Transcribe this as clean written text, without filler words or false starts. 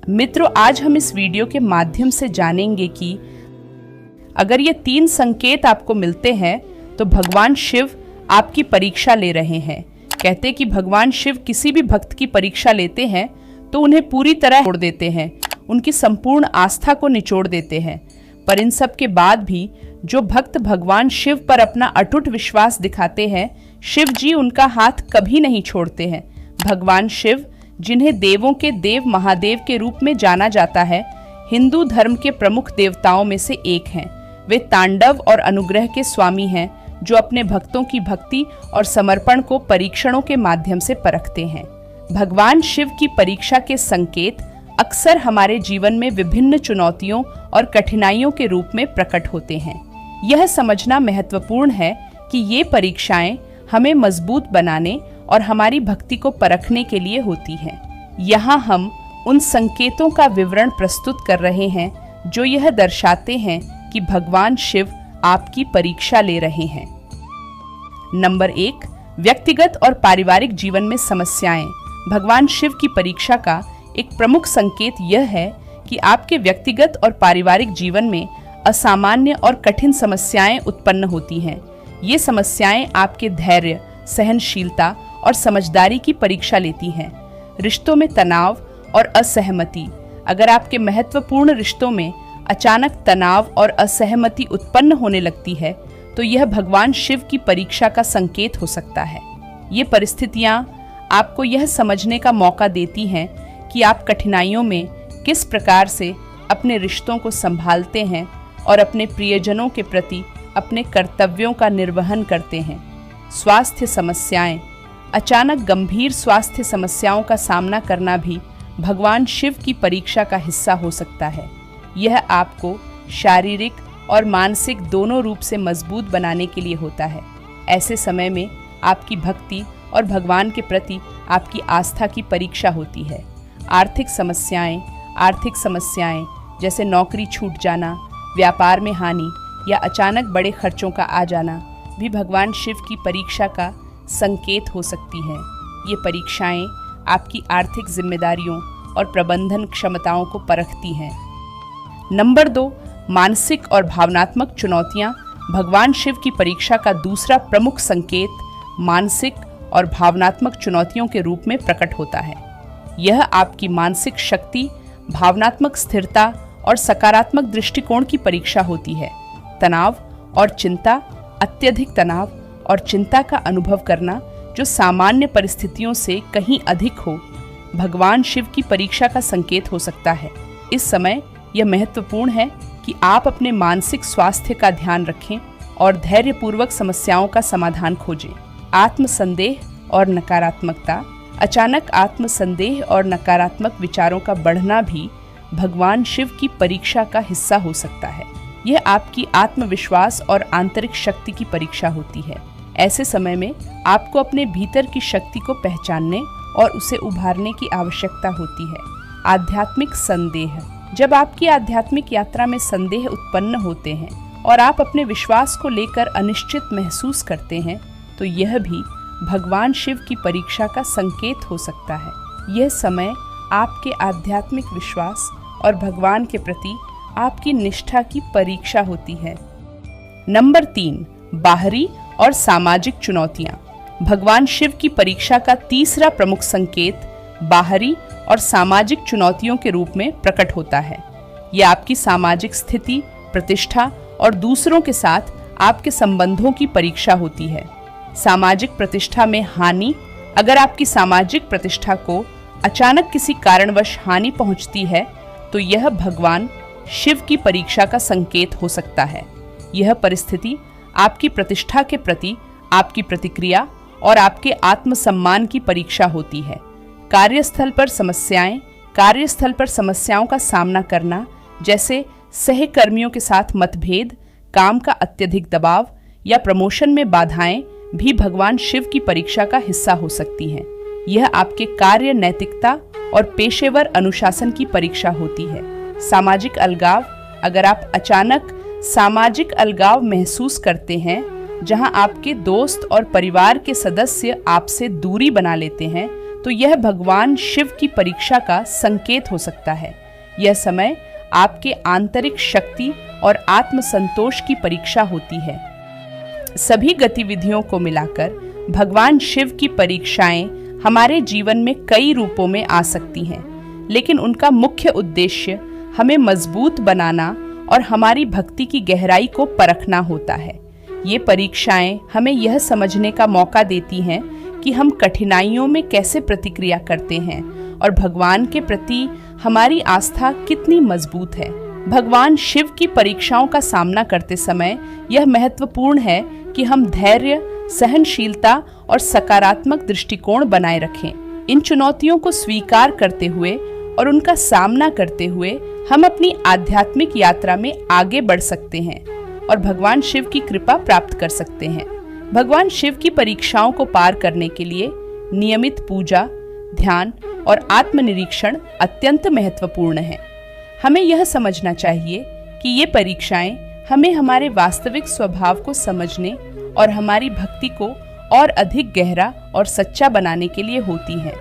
मित्रों, आज हम इस वीडियो के माध्यम से जानेंगे कि अगर ये 3 संकेत आपको मिलते हैं तो भगवान शिव आपकी परीक्षा ले रहे हैं। कहते कि भगवान शिव किसी भी भक्त की परीक्षा लेते हैं तो उन्हें पूरी तरह छोड़ देते हैं, उनकी संपूर्ण आस्था को निचोड़ देते हैं। पर इन सब के बाद भी जो भक्त भगवान शिव पर अपना अटूट विश्वास दिखाते हैं, शिव जी उनका हाथ कभी नहीं छोड़ते हैं। भगवान शिव, जिन्हें देवों के देव महादेव के रूप में जाना जाता है, हिंदू धर्म के प्रमुख देवताओं में से एक हैं। वे तांडव और अनुग्रह के स्वामी हैं, जो अपने भक्तों की भक्ति और समर्पण को परीक्षणों के माध्यम से परखते हैं। भगवान शिव की परीक्षा के संकेत अक्सर हमारे जीवन में विभिन्न चुनौतियों और कठिनाइयों के रूप में प्रकट होते हैं। यह समझना महत्वपूर्ण है कि ये परीक्षाएं हमें मजबूत बनाने और हमारी भक्ति को परखने के लिए होती हैं। यहाँ हम उन संकेतों का विवरण प्रस्तुत कर रहे हैं जो यह दर्शाते हैं कि भगवान शिव आपकी परीक्षा ले रहे हैं। नंबर 1, व्यक्तिगत और पारिवारिक जीवन में समस्याएं। भगवान शिव की परीक्षा का एक प्रमुख संकेत यह है कि आपके व्यक्तिगत और पारिवारिक जीवन में असामान्य और कठिन समस्याएं उत्पन्न होती हैं। ये समस्याएं आपके धैर्य, सहनशीलता और समझदारी की परीक्षा लेती हैं। रिश्तों में तनाव और असहमति। अगर आपके महत्वपूर्ण रिश्तों में अचानक तनाव और असहमति उत्पन्न होने लगती है तो यह भगवान शिव की परीक्षा का संकेत हो सकता है। ये परिस्थितियां आपको यह समझने का मौका देती हैं कि आप कठिनाइयों में किस प्रकार से अपने रिश्तों को संभालते हैं और अपने प्रियजनों के प्रति अपने कर्तव्यों का निर्वहन करते हैं। स्वास्थ्य समस्याएं। अचानक गंभीर स्वास्थ्य समस्याओं का सामना करना भी भगवान शिव की परीक्षा का हिस्सा हो सकता है। यह आपको शारीरिक और मानसिक दोनों रूप से मजबूत बनाने के लिए होता है। ऐसे समय में आपकी भक्ति और भगवान के प्रति आपकी आस्था की परीक्षा होती है। आर्थिक समस्याएं जैसे नौकरी छूट जाना, व्यापार में हानि या अचानक बड़े खर्चों का आ जाना भी भगवान शिव की परीक्षा का संकेत हो सकती हैं। ये परीक्षाएं आपकी आर्थिक जिम्मेदारियों और प्रबंधन क्षमताओं को परखती हैं। नंबर 2, मानसिक और भावनात्मक चुनौतियां। भगवान शिव की परीक्षा का दूसरा प्रमुख संकेत मानसिक और भावनात्मक चुनौतियों के रूप में प्रकट होता है। यह आपकी मानसिक शक्ति, भावनात्मक स्थिरता और सकारात्मक दृष्टिकोण की परीक्षा होती है। तनाव और चिंता। अत्यधिक तनाव और चिंता का अनुभव करना जो सामान्य परिस्थितियों से कहीं अधिक हो, भगवान शिव की परीक्षा का संकेत हो सकता है। इस समय यह महत्वपूर्ण है कि आप अपने मानसिक स्वास्थ्य का ध्यान रखें और धैर्यपूर्वक समस्याओं का समाधान खोजें। आत्मसंदेह और नकारात्मकता। अचानक आत्मसंदेह और नकारात्मक विचारों का बढ़ना भी भगवान शिव की परीक्षा का हिस्सा हो सकता है। यह आपकी आत्मविश्वास और आंतरिक शक्ति की परीक्षा होती है। ऐसे समय में आपको अपने भीतर की शक्ति को पहचानने और उसे उभारने की आवश्यकता होती है। आध्यात्मिक संदेह। जब आपकी आध्यात्मिक यात्रा में संदेह उत्पन्न होते हैं और आप अपने विश्वास को लेकर अनिश्चित महसूस करते हैं तो यह भी भगवान शिव की परीक्षा का संकेत हो सकता है। यह समय आपके आध्यात्मिक विश्वास और भगवान के प्रति आपकी निष्ठा की परीक्षा होती है। नंबर 3, बाहरी और सामाजिक चुनौतियां। भगवान शिव की परीक्षा का तीसरा प्रमुख संकेत बाहरी और सामाजिक चुनौतियों के रूप में प्रकट होता है। यह आपकी सामाजिक स्थिति, प्रतिष्ठा और दूसरों के साथ आपके संबंधों की परीक्षा होती है। सामाजिक प्रतिष्ठा में हानि। अगर आपकी सामाजिक प्रतिष्ठा को अचानक किसी कारणवश हानि पहुंचती है तो यह भगवान शिव की परीक्षा का संकेत हो सकता है। यह परिस्थिति आपकी प्रतिष्ठा के प्रति आपकी प्रतिक्रिया और आपके आत्मसम्मान की परीक्षा होती है। कार्यस्थल पर समस्याएं। कार्यस्थल पर समस्याओं का सामना करना, जैसे सहकर्मियों के साथ मतभेद, काम का अत्यधिक दबाव या प्रमोशन में बाधाएं भी भगवान शिव की परीक्षा का हिस्सा हो सकती हैं। यह आपके कार्य नैतिकता और पेशेवर अनुशासन की परीक्षा होती है। सामाजिक अलगाव। अगर आप अचानक सामाजिक अलगाव महसूस करते हैं, जहां आपके दोस्त और परिवार के सदस्य आपसे दूरी बना लेते हैं, तो यह भगवान शिव की परीक्षा का संकेत हो सकता है। यह समय आपके आंतरिक शक्ति और आत्मसंतोष की परीक्षा होती है। सभी गतिविधियों को मिलाकर भगवान शिव की परीक्षाएं हमारे जीवन में कई रूपों में आ सकती हैं, लेकिन उनका मुख्य उद्देश्य हमें मजबूत बनाना और हमारी भक्ति की गहराई को परखना होता है। ये परीक्षाएं हमें यह समझने का मौका देती हैं कि हम कठिनाइयों में कैसे प्रतिक्रिया करते हैं और भगवान के प्रति हमारी आस्था कितनी मजबूत है। भगवान शिव की परीक्षाओं का सामना करते समय यह महत्वपूर्ण है कि हम धैर्य, सहनशीलता और सकारात्मक दृष्टिकोण बनाए रखें। इन चुनौतियों को स्वीकार करते हुए और उनका सामना करते हुए हम अपनी आध्यात्मिक यात्रा में आगे बढ़ सकते हैं और भगवान शिव की कृपा प्राप्त कर सकते हैं। भगवान शिव की परीक्षाओं को पार करने के लिए नियमित पूजा, ध्यान और आत्मनिरीक्षण अत्यंत महत्वपूर्ण है। हमें यह समझना चाहिए कि ये परीक्षाएं हमें हमारे वास्तविक स्वभाव को समझने और हमारी भक्ति को और अधिक गहरा और सच्चा बनाने के लिए होती हैं।